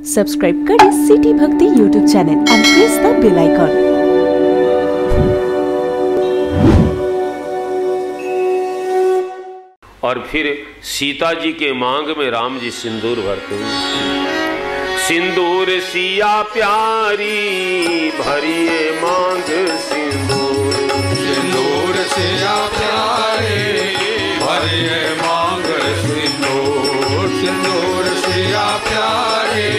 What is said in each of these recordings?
Subscribe करें city Bhakti YouTube channel and press the bell icon. और फिर सीता जी के मांग में राम जी सिंदूर भरते हैं। सिंदूर सिया प्यारी भरिए मांग सिंदूर, सिंदूर सिया प्यारी भरिए मांग सिंदूर, सिंदूर सिया प्यारी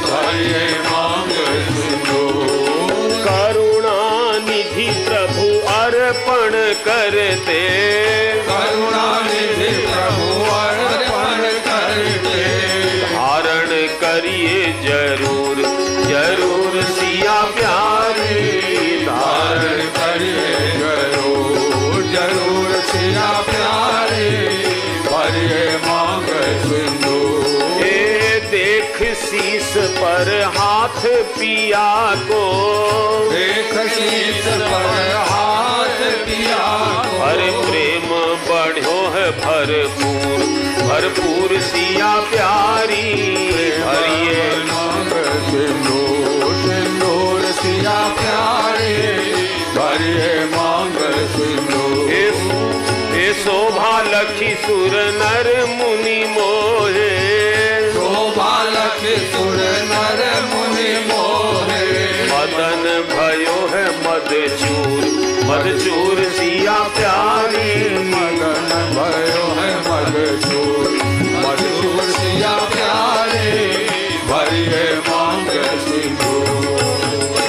भरिए मांग सिंदूर। करुणा निधि प्रभु अर्पण करते, करुणा निधि प्रभु अर्पण करते। धारण करिए जरूर जरूर सिया प्यारी, धारण करिए जरूर जरूर सिया प्यारी भरिए मांग सिंदूर। देख शीस पर हाथ पिया को, देख शीस पर हाथ पिया को। हर प्रेम बढ़ो है भरपूर भरपूर सिया प्यारी भरिए मांग सिंदूर, सिंदूर सिया प्यारी भरिए मांग सिंदूर। ए शोभा लखी सुर नर मुनि मोहे, शोभा लखी सुर नर मुनि मोहे। मदन भयो है मदचूर मदचूर सिया प्यारी, मदन भयो है मदचूर मदचूर सिया प्यारी भरिए मांग सिंदूर।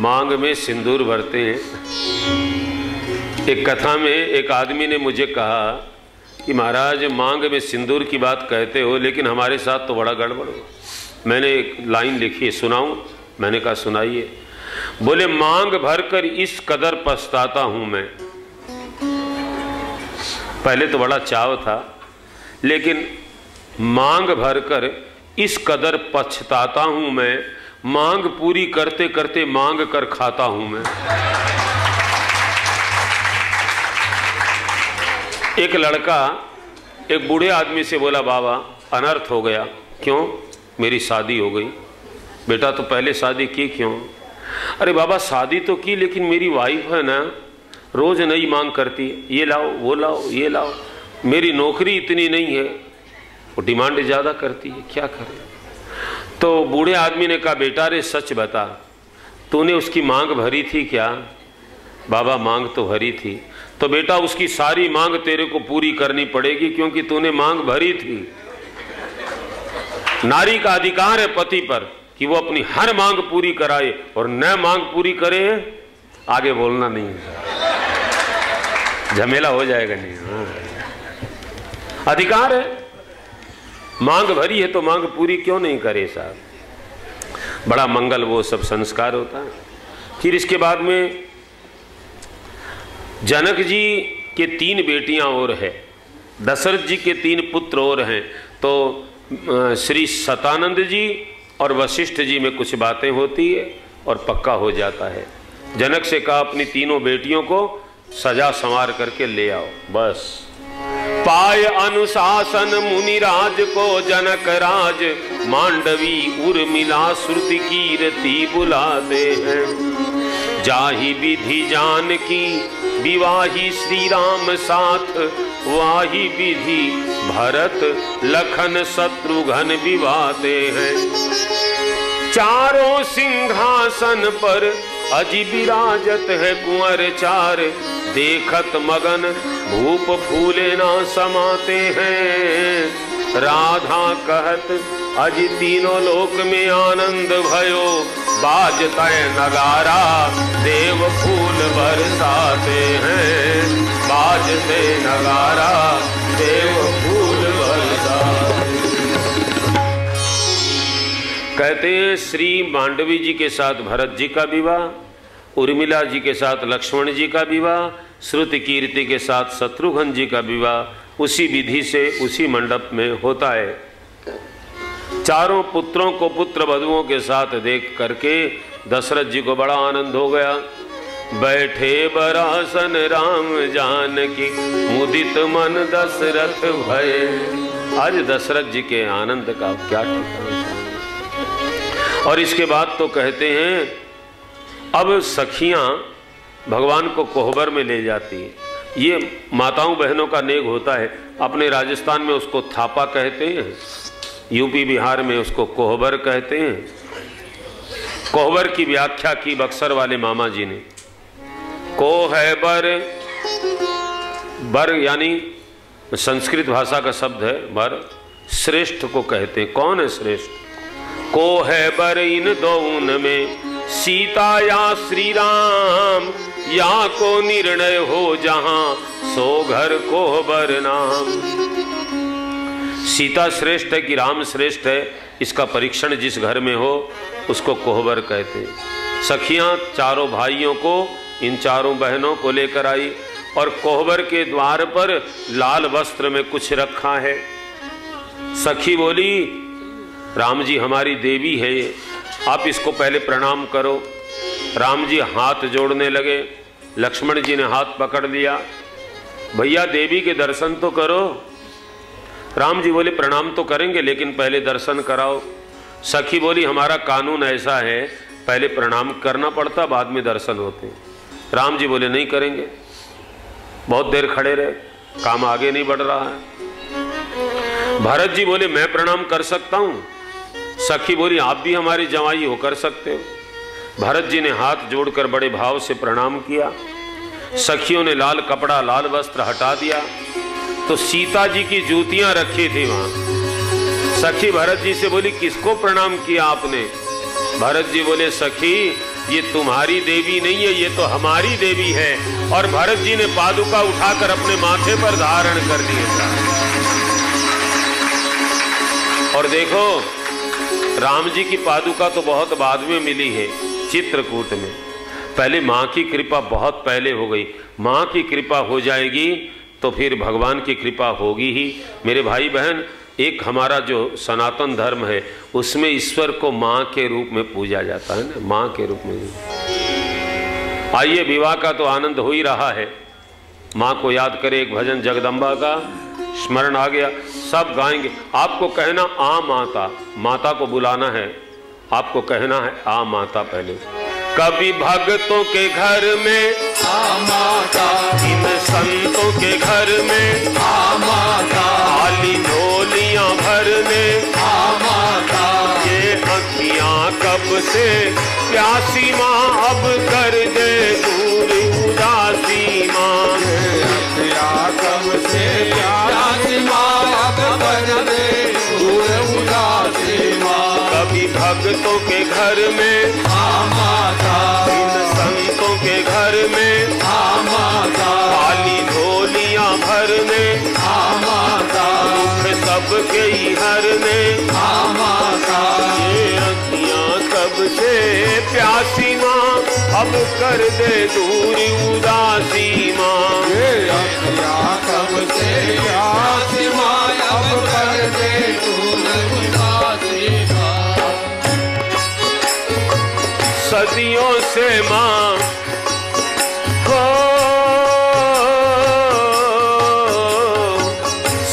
मांग में सिंदूर भरते हैं। एक कथा में एक आदमी ने मुझे कहा कि महाराज मांग में सिंदूर की बात कहते हो लेकिन हमारे साथ तो बड़ा गड़बड़ हो। मैंने एक लाइन लिखी है, सुनाऊं? मैंने कहा सुनाइए। बोले मांग भरकर इस कदर पछताता हूं मैं। पहले तो बड़ा चाव था लेकिन मांग भरकर इस कदर पछताता हूं मैं, मांग पूरी करते करते मांग कर खाता हूं मैं। एक लड़का एक बूढ़े आदमी से बोला बाबा अनर्थ हो गया। क्यों? मेरी शादी हो गई। बेटा तो पहले शादी की क्यों? अरे बाबा शादी तो की लेकिन मेरी वाइफ है ना, रोज नई मांग करती है, ये लाओ वो लाओ ये लाओ। मेरी नौकरी इतनी नहीं है, वो डिमांड ज़्यादा करती है, क्या करें? तो बूढ़े आदमी ने कहा बेटा रे सच बता, तूने उसकी मांग भरी थी क्या? बाबा मांग तो भरी थी। तो बेटा उसकी सारी मांग तेरे को पूरी करनी पड़ेगी क्योंकि तूने मांग भरी थी। नारी का अधिकार है पति पर कि वो अपनी हर मांग पूरी कराए और न मांग पूरी करे आगे बोलना नहीं है, झमेला हो जाएगा नहीं। हाँ। अधिकार है, मांग भरी है तो मांग पूरी क्यों नहीं करे साहब? बड़ा मंगल वो सब संस्कार होता है। फिर इसके बाद में जनक जी के 3 बेटियां और है, दशरथ जी के 3 पुत्र और हैं। तो श्री सतानंद जी और वशिष्ठ जी में कुछ बातें होती है और पक्का हो जाता है। जनक से कहा अपनी 3 बेटियों को सजा संवार करके ले आओ। बस पाय अनुशासन मुनिराज को जनक राज, मांडवी उर्मिला श्रुति कीर्ति बुलाते हैं। जाहि विधि जान की विवाही श्री राम साथ, वाही विधि भरत लखन शत्रुघ्न विवाहते हैं। चारों सिंहासन पर अजी विराजत है कुंवर चार, देखत मगन भूप फूले ना समाते हैं। राधा कहत अजी तीनों लोक में आनंद भयो, बाजता नगारा देव फूल बरसाते हैं। बाजते नगारा देव फूल बरसाते। कहते हैं श्री मांडवी जी के साथ भरत जी का विवाह, उर्मिला जी के साथ लक्ष्मण जी का विवाह, श्रुति कीर्ति के साथ शत्रुघ्न जी का विवाह उसी विधि से उसी मंडप में होता है। चारों पुत्रों को पुत्र वधुओं के साथ देख करके दशरथ जी को बड़ा आनंद हो गया। बैठे बरासन राम जानकी, मुदित मन दशरथ भये। आज दशरथ जी के आनंद का क्या ठिकाना। और इसके बाद तो कहते हैं अब सखियां भगवान को कोहबर में ले जाती हैं। ये माताओं बहनों का नेग होता है। अपने राजस्थान में उसको थापा कहते हैं, यूपी बिहार में उसको कोहबर कहते हैं। कोहबर की व्याख्या की बक्सर वाले मामा जी ने। कोहबर, बर यानी संस्कृत भाषा का शब्द है बर, श्रेष्ठ को कहते हैं। कौन है श्रेष्ठ? कोहबर इन दोउन में सीता या श्री राम, या को निर्णय हो जहां सो घर कोहबर नाम। सीता श्रेष्ठ है कि राम श्रेष्ठ है, इसका परीक्षण जिस घर में हो उसको कोहबर कहते हैं। सखियां चारों भाइयों को, इन चारों बहनों को लेकर आई और कोहबर के द्वार पर लाल वस्त्र में कुछ रखा है। सखी बोली राम जी हमारी देवी है ये, आप इसको पहले प्रणाम करो। राम जी हाथ जोड़ने लगे, लक्ष्मण जी ने हाथ पकड़ लिया, भैया देवी के दर्शन तो करो। राम जी बोले प्रणाम तो करेंगे लेकिन पहले दर्शन कराओ। सखी बोली हमारा कानून ऐसा है, पहले प्रणाम करना पड़ता बाद में दर्शन होते। राम जी बोले नहीं करेंगे। बहुत देर खड़े रहे, काम आगे नहीं बढ़ रहा है। भरत जी बोले मैं प्रणाम कर सकता हूं। सखी बोली आप भी हमारी जवाई हो, कर सकते हो। भरत जी ने हाथ जोड़कर बड़े भाव से प्रणाम किया। सखियों ने लाल कपड़ा, लाल वस्त्र हटा दिया तो सीता जी की जूतियां रखी थी वहां। सखी भरत जी से बोली किसको प्रणाम किया आपने? भरत जी बोले सखी ये तुम्हारी देवी नहीं है, ये तो हमारी देवी है। और भरत जी ने पादुका उठाकर अपने माथे पर धारण कर लिया। और देखो राम जी की पादुका तो बहुत बाद में मिली है, चित्रकूट में। पहले माँ की कृपा बहुत पहले हो गई। माँ की कृपा हो जाएगी तो फिर भगवान की कृपा होगी ही। मेरे भाई बहन, एक हमारा जो सनातन धर्म है उसमें ईश्वर को माँ के रूप में पूजा जाता है ना, माँ के रूप में। आइए विवाह का तो आनंद हो ही रहा है, माँ को याद करें। एक भजन जगदम्बा का स्मरण आ गया, सब गाएंगे। आपको कहना आ माता, माता को बुलाना है, आपको कहना है आ माता। पहले कभी भक्तों के घर में आ माता, इन संतों के घर में आ माता, खाली झोलियां भरने आ माता, ये अखियां कब से प्यासी माँ अब कर दे दूर उदासी माँ। अखियां कब से प्यासी माँ अब कर दे दूर उदासी माँ। कभी भक्तों के घर में आ माता, इन संतों के घर में आ माता, खाली झोलियां भरने आ माता, दुख सबके ही हरने आ माता, ये अखियां कब से प्यासी माँ अब कर दे दूरी उदासी माँ। ये अखियां कब से प्यासी माँ अब कर दे दूर उदासी माँ। सदियों से माँ हो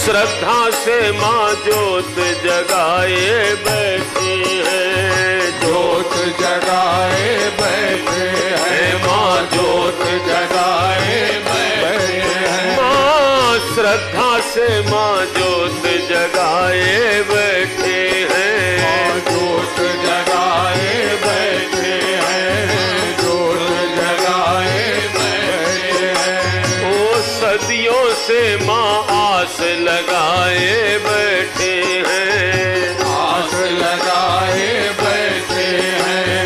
श्रद्धा से माँ जोत जगाए बैठे हैं, जोत जगाए बैठे हैं माँ, जोत जगाए बैठे हैं माँ। श्रद्धा से माँ जोत जगाए बैठे हैं, माँ, जोत जगाए बैठे हैं, जोत जगाए बैठे हैं। ओ सदियों से माँ आस लगाए बैठे हैं, आस लगाए बैठे हैं,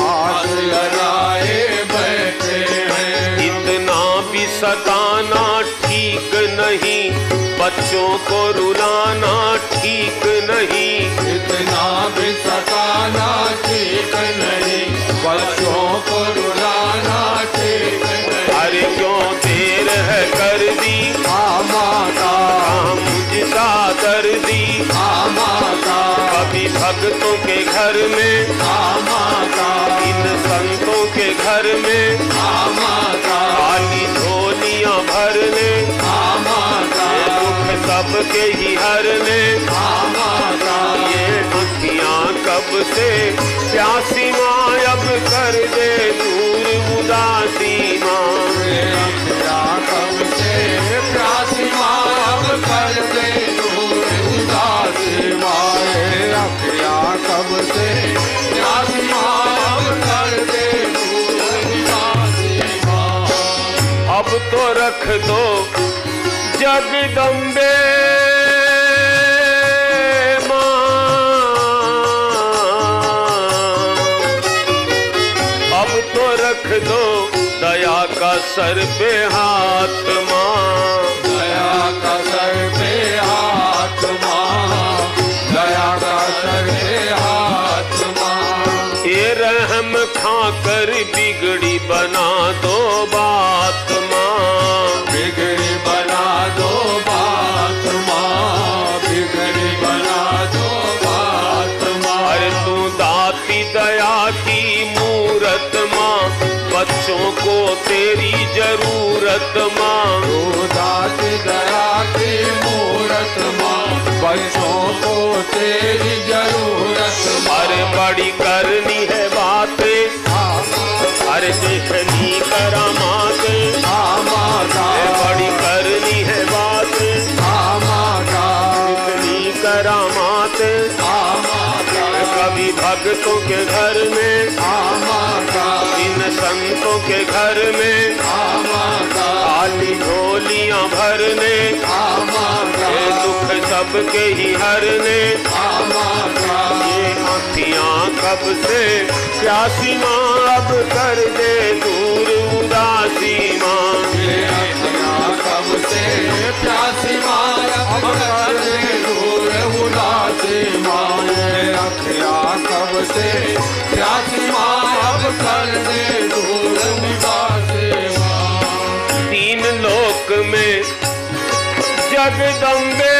आस लगाए बैठे हैं। इतना भी सताना ठीक नहीं, बच्चों को रुलाना ठीक नहीं। इतना भी सताना ठीक नहीं, बच्चों को रुलाना ठीक नहीं। अरे क्यों देर है कर दी आ माता, मुझसा दर्दी। आ माता, कभी भक्तों के घर में आ माता, इन संतों के घर में आ माता, खाली झोलियां भरने आ माता, दुख सबके ही हरने आ माता, ये अखियां कब कब से प्यासी माँ अब कर दे दूर उदासी माँ। अखिया कब से प्यासी माँ अब कर दे दूर उदासी माँ। अखिया कब से प्यासी माँ अब कर दे दूर उदासी माँ। अब तो रख दो जगदम्बे माँ, अब तो रख दो दया का सर पे हाथ माँ। दया का सर पे हाथ माँ, दया का सर पे हाथ माँ। ये रहम खाकर बिगड़ी बना दो बात माँ। बिगड़ी बना दो बात माँ, बिगड़ी बना दो बात माँ। अरे तू दाती दया की मूरत माँ, बच्चों को तेरी जरूरत माँ। तू दाती दया की मूरत माँ, बच्चों को तेरी जरूरत माँ। अरे बड़ी करनी है बातें, अरे देखनी करामातें, अरे बड़ी करनी है बातें, देखनी करामातें। कभी भक्तों के घर में, इन संतों के घर में, खाली झोलियां भरने, ये दुख सबके ही हरने। ये आँखियाँ कब से प्यासी माँ अब कर दे दूर उदासी माँ। ये अखियाँ कब से प्यासी माँ अब कर दे दूर उदासी माँ। ये अखियाँ कब से प्यासी माँ अब कर दे दूर उदासी माँ। तीन लोक में जगदम्बे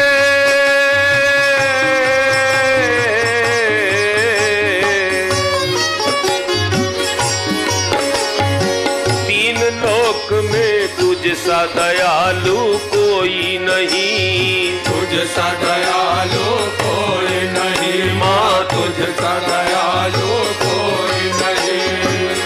में तुझ सा दयालु कोई नहीं। तुझ सा दयालु कोई नहीं माँ, तुझ सा दयालु कोई नहीं।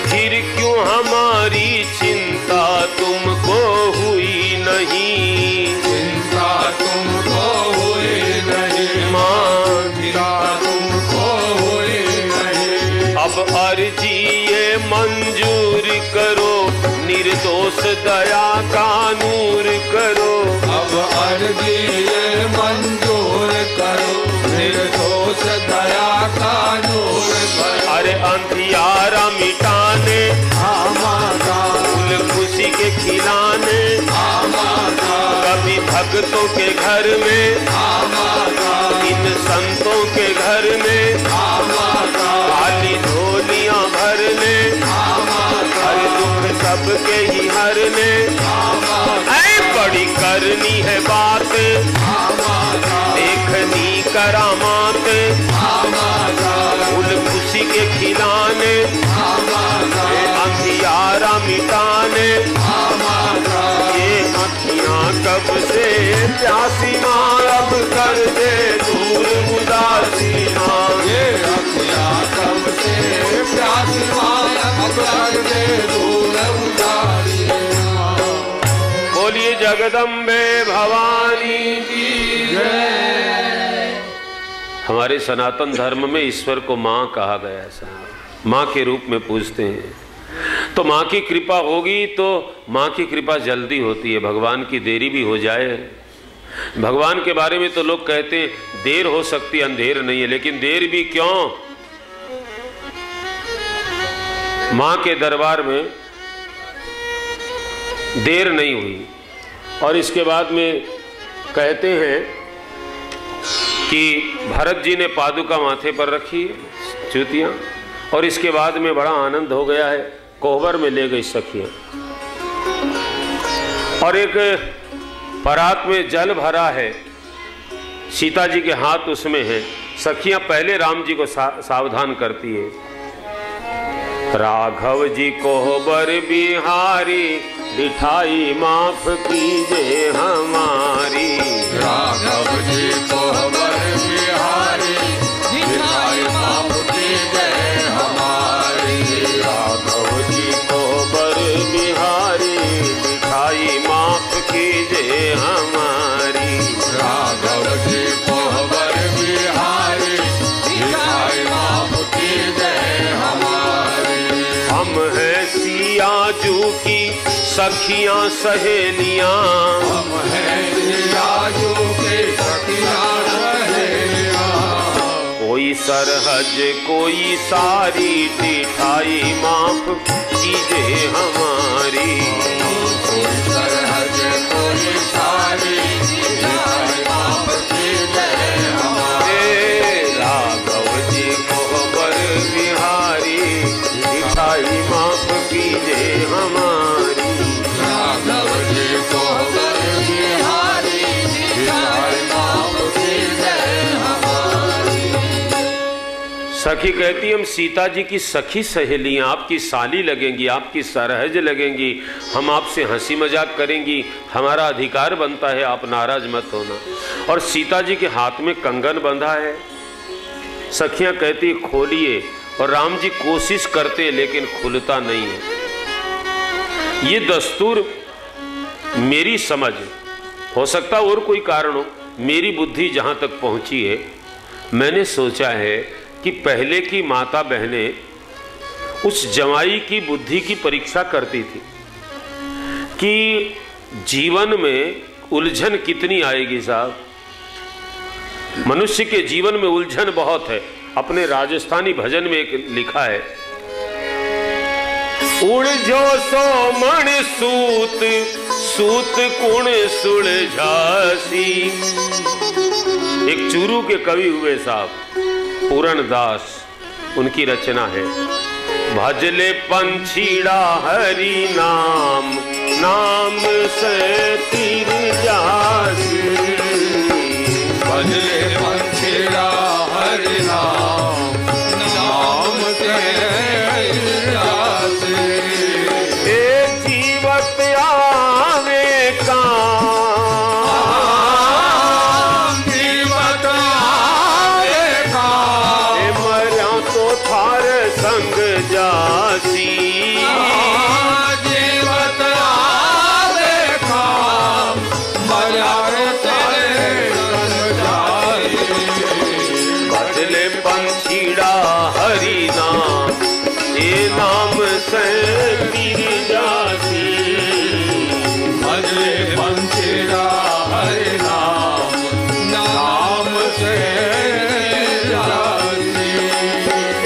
फिर क्यों हमारी चिंता तुमको हुई नहीं। चिंता तुमको हुई नहीं माँ, चिंता तुमको हुई नहीं। अब अर्जी ये मंजूर करो, निर्दोष दया का नूर करो। अब अर्जी ये मंजूर करो, निर्दोष दया का नूर करो। अरे अंधियारा मिटाने, फूल खुशी के खिलाने, कभी भक्तों के घर में, इन संतों के घर में, खाली झोलियां भरने, हर दुख सबके ही हरने। ऐ बड़ी करनी है बात, देखनी करामात, फूल खुशी के खिलाने, अंधियारा मिटाने। ये अखियाँ कब से प्यासी माँ अब कर दे दूर उदासी माँ। ये अखियाँ कब से प्यासी माँ अब कर दे दूर उदासी माँ। बोलिए जगदम्बे भवानी की जय। हमारे सनातन धर्म में ईश्वर को माँ कहा गया है, माँ के रूप में पूजते हैं। तो माँ की कृपा होगी तो माँ की कृपा जल्दी होती है, भगवान की देरी भी हो जाए। भगवान के बारे में तो लोग कहते हैं देर हो सकती है, अंधेर नहीं है, लेकिन देर भी क्यों। माँ के दरबार में देर नहीं हुई। और इसके बाद में कहते हैं कि भरत जी ने पादुका माथे पर रखी चूतियाँ, और इसके बाद में बड़ा आनंद हो गया है, कोहबर में ले गई सखियाँ, और एक परात में जल भरा है, सीता जी के हाथ उसमें है। सखियाँ पहले राम जी को सावधान करती है, राघव जी कोहबर बिहारी, दिठाई माफ कीजिए हमारी। राघव जी कोहबर बिहारी, दिठाई माफ सखियां सहेलियां, हम हैं आजू के सखियां सहेलियां। कोई सरहज कोई सारी दिखाई माफ कीजिए हमारी। कोई सरहज कोई सारी दिखाई माफ कीजिए हमारी। राघव जी कोहबर बिहारी दिखाई माफ कीजिए हमारी। राघव जी कोहबर बिहारी दिखाई माफ कीजिए हमारी। सखी कहती हम सीता जी की सखी सहेलियां, आपकी साली लगेंगी, आपकी सरहज लगेंगी, हम आपसे हंसी मजाक करेंगी, हमारा अधिकार बनता है, आप नाराज मत होना। और सीता जी के हाथ में कंगन बंधा है। सखियां कहती खोलिए, और राम जी कोशिश करते लेकिन खुलता नहीं है। ये दस्तूर मेरी समझ, हो सकता और कोई कारण हो, मेरी बुद्धि जहां तक पहुंची है, मैंने सोचा है कि पहले की माता बहनें उस जवाई की बुद्धि की परीक्षा करती थी कि जीवन में उलझन कितनी आएगी। साहब, मनुष्य के जीवन में उलझन बहुत है। अपने राजस्थानी भजन में एक लिखा है, उलझो सो मन सूत, सूत कुण सुलझासी। एक चूरू के कवि हुए साहब पूरण दास, उनकी रचना है, भजले पंछीड़ा हरि नाम, नाम से तीर जासी। भजले पंछीड़ा हरि नाम, नाम से जासी। ए जीवत आवे काम, जीवत आवे काम। ए मरा तो थार संग जासी। जीवत आवे काम, मरा तेरे संग जासी। बदले पंछीड़ा हरि नाम, ए नाम से तीर जासी। भजले पंछीड़ा हरि नाम, नाम से जासी।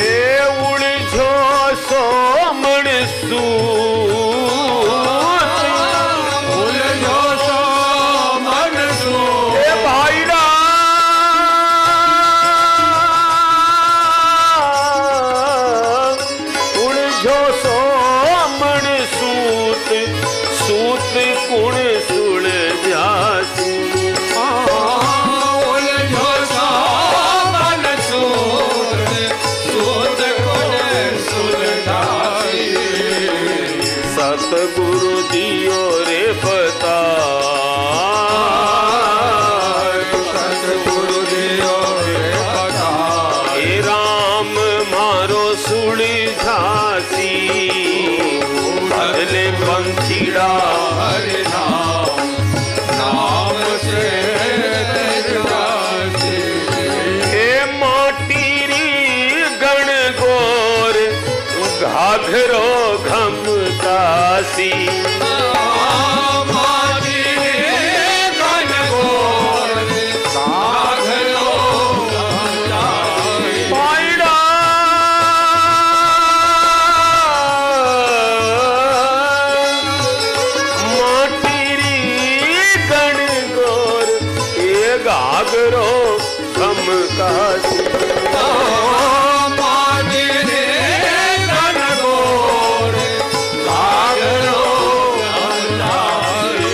ए उलझो सो मन सूत, उलझो सो मन सूत। ए भाईड़ा उलझो सो मन सूत, सूत कुण सुलझासी। उलझो सो मन सूत, सूत कुण सुलझासी। सतगुरु दियो रे बता, सतगुरु दियो रे बता। हे राम मारो सुलझासी। बदले पंछीड़ा हरि नाम, नाम से जासी। हे माटीरी गण गोर, घाघरो घम कासी। माटी गण गोर, घाघरो जासी। पायड़ा माटीरी गण गोर, ये घाघरो घम कासी। माटी गण गोर, घाघरो जासी।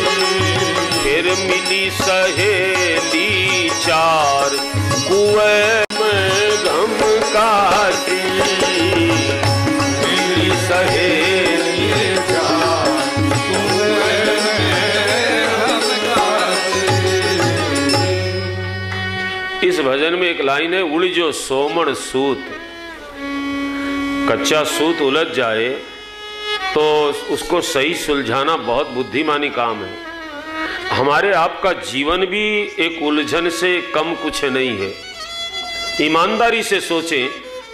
फिर मिली सहेली चार, कुएं में घम कासी। मिली सहेली इस भजन में एक लाइन है, उलझो सोमण सूत। कच्चा सूत उलझ जाए तो उसको सही सुलझाना बहुत बुद्धिमानी काम है। हमारे आपका जीवन भी एक उलझन से कम कुछ नहीं है। ईमानदारी से सोचें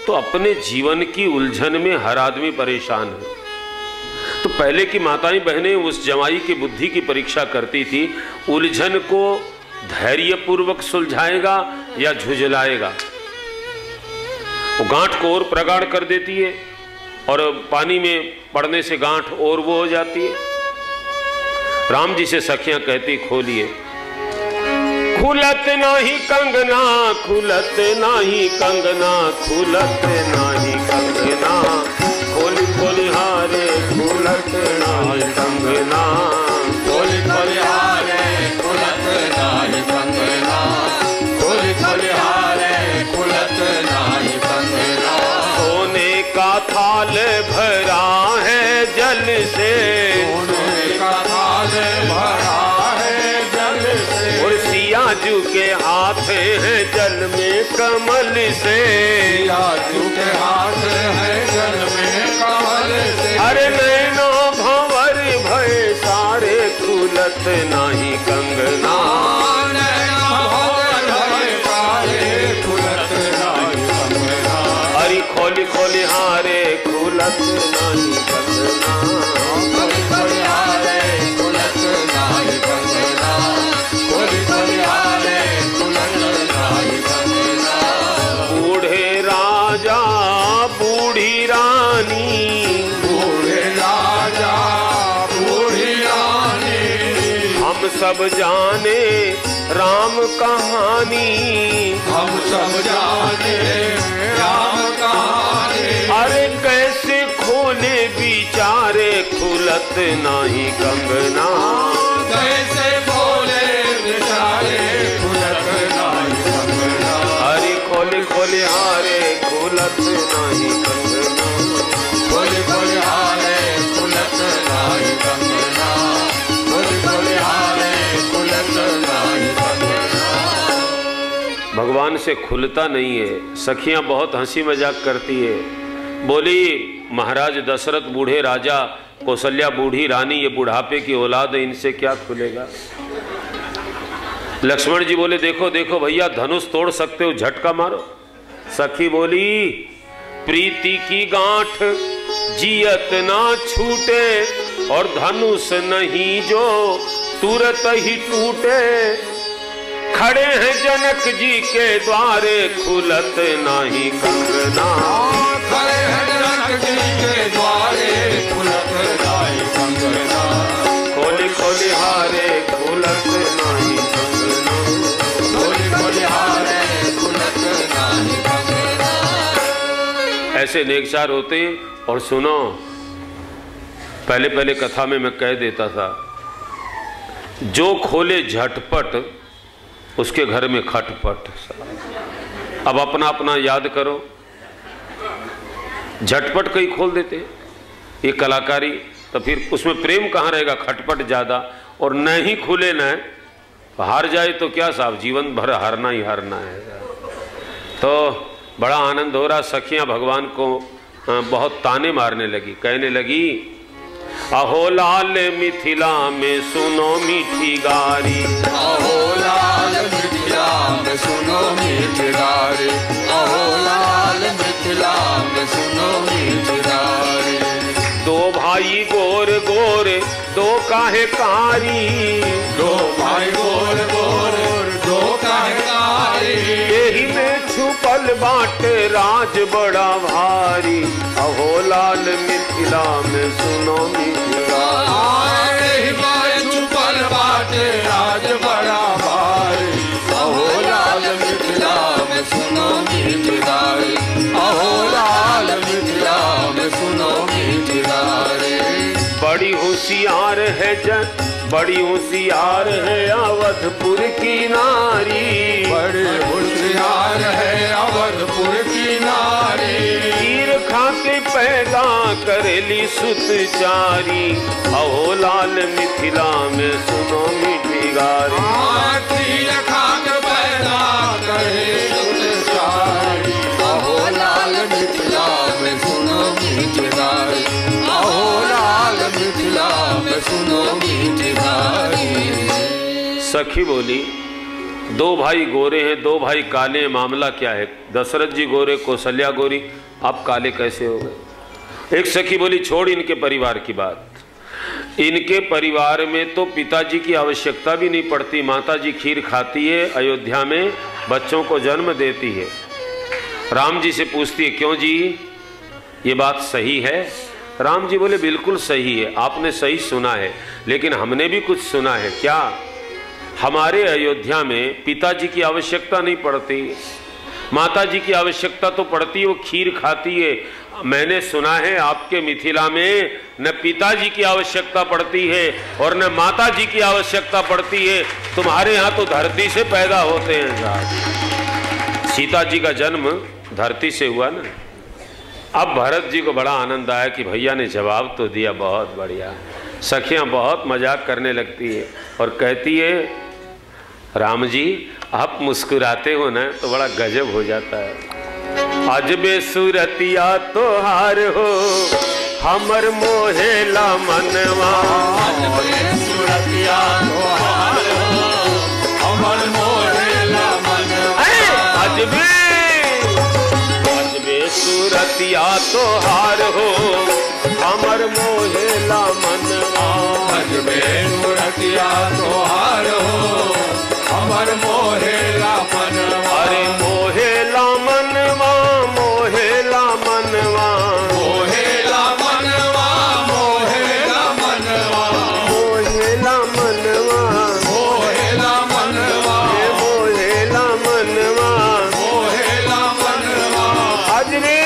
तो अपने जीवन की उलझन में हर आदमी परेशान है। तो पहले की माताएं बहनें उस जमाई की बुद्धि की परीक्षा करती थी, उलझन को धैर्यपूर्वक सुलझाएगा या झुझलाएगा। वो गांठ को और प्रगाढ़ कर देती है और पानी में पड़ने से गांठ और वो हो जाती है। राम जी से सखियां कहती, खोलिए। खुलत नाही कंगना, खुलत नाही कंगना, खुलत नाही कंगना, खोली खोली हारे खुलत नाही कंगना, खोली खोली हारे खुलत नाही कंगना, खोली खोली हारे खुलत नाही कंगना। सोने का थाल भरा है जल से, सोने का थाल भरा है जल से, और सियाजू के हाथ हैं जल में कमल से, सियाजू के हाथ है जल में कमल से। अरे नैनो भंवर भय सारे खुलत नाही कंगना, नैना भंवर भय सारे खुलत नाही कंगना, अरे खोली खोली हारे खुलत नाही कंगना, खोली खोली हारे खुलत नाही कंगना, खोली खोली हारे खुलत नाही कंगना। बूढ़े राजा बूढ़ी रानी, बूढ़े राजा बूढ़ी रानी, हम सब जाने राम कहानी, हम सब जाने राम कहानी। अरे कैसे खोले बिचारे खुलत नाही कंगना, कैसे बोले बेचारे खुलत नाही कंगना, अरे खोले खोले हारे खुलत नाही कंगना, खोली खोली हारे खुलत नाही कंगना, खोली खोली हारे खुलत नाही कंगना। भगवान से खुलता नहीं है। सखियां बहुत हंसी मजाक करती है, बोली महाराज दशरथ बूढ़े राजा, कौशल्या बूढ़ी रानी, ये बुढ़ापे की औलाद है, इनसे क्या खुलेगा। लक्ष्मण जी बोले देखो देखो भैया, धनुष तोड़ सकते हो, झटका मारो। सखी बोली प्रीति की गांठ जियत ना छूटे, और धनुष नहीं जो तुरंत ही टूटे, खड़े हैं जनक जी के द्वारे खुलत नहीं कंगना, खड़े हैं जनक जी के द्वारे खुलत नाही कंगना, खोली खोली हारे खुलत नहीं कंगना, खोली खोली हारे खुलत नाही कंगना। ऐसे नेकचार होते। और सुनो, पहले पहले कथा में मैं कह देता था, जो खोले झटपट उसके घर में खटपट। अब अपना अपना याद करो, झटपट कहीं खोल देते ये कलाकारी, तो फिर उसमें प्रेम कहाँ रहेगा, खटपट ज़्यादा। और न ही खुले न हार जाए तो क्या साहब, जीवन भर हारना ही हारना है। तो बड़ा आनंद हो रहा। सखियाँ भगवान को बहुत ताने मारने लगी, कहने लगी अहो लाल मिथिला में सुनो मीठी गारी, अहो लाल मिथिला में सुनो मीठी गारी, अहो लाल मिथिला में सुनो मीठी गारी। दो भाई गोर गोर दो काहे कारी, दो भाई गोर गोर दो काहे कारी, यही में छुपल बाट राज बड़ा भारी, अहो लाल मिथिला में सुनो मीठी गारी, छुपल बाटे राज बड़ा भारी, अहो लाल मिथिला में सुनो मीठी गारी, अहो लाल मिथिला में सुनो मीठी गारी। बड़ी होशियार है बड़ी होशियार है अवधपुर की नारी, बड़ी होशियार है अवधपुर की नारी, तीर खा के पैदा करेली सुत चारी, अहो लाल मिथिला में सुनो मीठी गारी, तीर खा के पैदा करे सुत चारी, अहो लाल मिथिला में सुनो मीठी गारी, अहो लाल मिथिला में सुनो मीठी गारी। सखी बोली दो भाई गोरे हैं, दो भाई काले हैं, मामला क्या है। दशरथ जी गोरे, कौशल्या गोरी, आप काले कैसे हो गए। एक सखी बोली छोड़ इनके परिवार की बात, इनके परिवार में तो पिताजी की आवश्यकता भी नहीं पड़ती, माताजी खीर खाती है, अयोध्या में बच्चों को जन्म देती है। राम जी से पूछती है, क्यों जी ये बात सही है? राम जी बोले, बिल्कुल सही है, आपने सही सुना है, लेकिन हमने भी कुछ सुना है। क्या? हमारे अयोध्या में पिताजी की आवश्यकता नहीं पड़ती, माताजी की आवश्यकता तो पड़ती है, वो खीर खाती है। मैंने सुना है आपके मिथिला में न पिताजी की आवश्यकता पड़ती है और न माताजी की आवश्यकता पड़ती है, तुम्हारे यहाँ तो धरती से पैदा होते हैं साहब। सीता जी का जन्म धरती से हुआ ना। अब भरत जी को बड़ा आनंद आया कि भैया ने जवाब तो दिया, बहुत बढ़िया। सखियाँ बहुत मजाक करने लगती है और कहती है, राम जी आप मुस्कुराते हो ना तो बड़ा गजब हो जाता है। अजबे सूरतिया तोहार हो हमर मोहेला मनवा, अजबे सूरतिया तोहार हो हमर मोहेला मनवा, अजबे सूरतिया तोहार हो हमर मोहेला मनवा, अजबे सूरतिया तोहार हो हमर मोहेला मनवा। अरे मोहेला मनवा, मोहेला मनवा, मोहेला मनवा, मोहेला मनवा, मोहेला मनवा, मोहेला मनवा, मोहेला मनवा, मोहेला मनवा। अजबे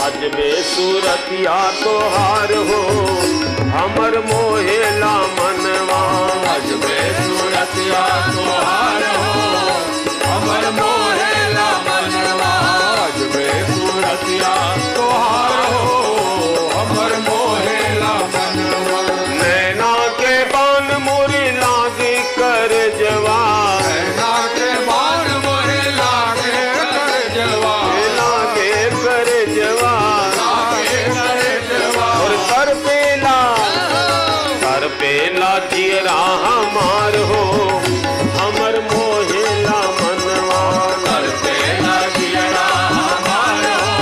अजबे सूरतिया तोहार हो हमर मोहेला मनवा, अजबे सूरतिया तोहार हो हमर मोहेला मनवा, अजबे सूरतिया तोहार हो हमर मोहेला मनवा। नैना के बान मोरे लागे कर जवा, नैना के बान मोरे लागे कर जवा, लागे कर जवा, लागे कर जवा, और सर पेला जियरा हमार हो हमर मोहेला मनवा, सर पेला जियरा हमार हो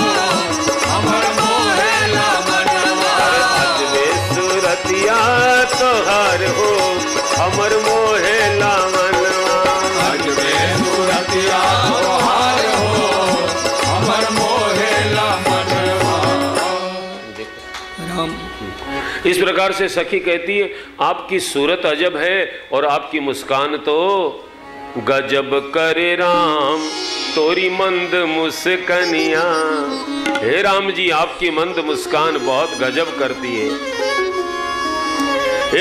हमर मोहेला मनवा। अजबे सूरतिया तोहार हो हमर मोहेला मनवा, अजबे सूरतिया तोहार हो हमर मोहेला मनवा। इस प्रकार से सखी कहती है, आपकी सूरत अजब है और आपकी मुस्कान तो गजब करे राम, तोरी मंद मुस्कनिया। हे राम जी आपकी मंद मुस्कान बहुत गजब करती है।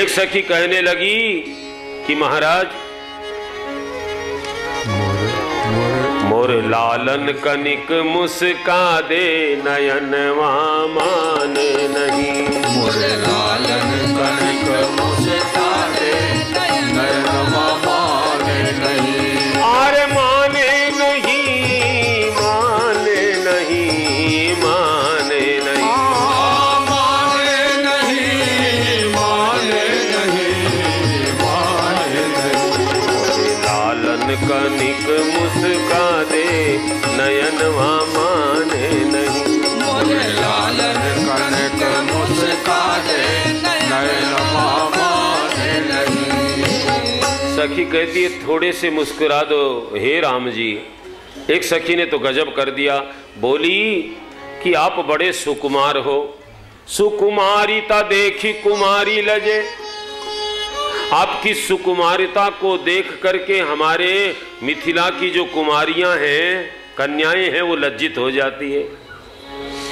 एक सखी कहने लगी कि महाराज मोर लालन कनिक मुस्का दे, नयनवा माने नहीं, मोरे लालन कनिक मुस्का दे, नयनवा माने नहीं। आरे माने नहीं, माने नहीं, माने नहीं, माने नहीं, माने नहीं, माने नहीं। लालन कनिक मुस्का दे, नयनवा माने नहीं, मोरे लालन कनिक मुस्का दे, नयनवा माने नहीं। सखी कहती है, थोड़े से मुस्कुरा दो हे राम जी। एक सखी ने तो गजब कर दिया, बोली कि आप बड़े सुकुमार हो, सुकुमारिता देखी कुमारी लजे। आपकी सुकुमारिता को देख करके हमारे मिथिला की जो कुमारियां हैं, कन्याएं हैं, वो लज्जित हो जाती है।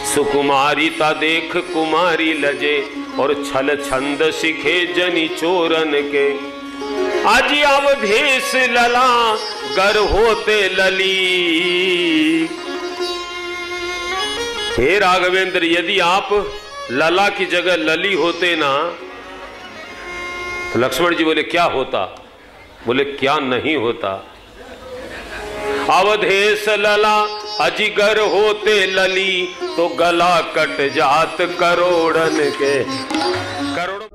सुकुमारिता देख कुमारी लजे और छल छंद सिखे जनी चोरन के। आजी अवधेश लला गर होते लली। हे राघवेंद्र, यदि आप लला की जगह लली होते ना तो लक्ष्मण जी बोले क्या होता? बोले क्या नहीं होता। अवधेश लला अजिगर होते लली तो गला कट जात करोड़न के। करोड़ों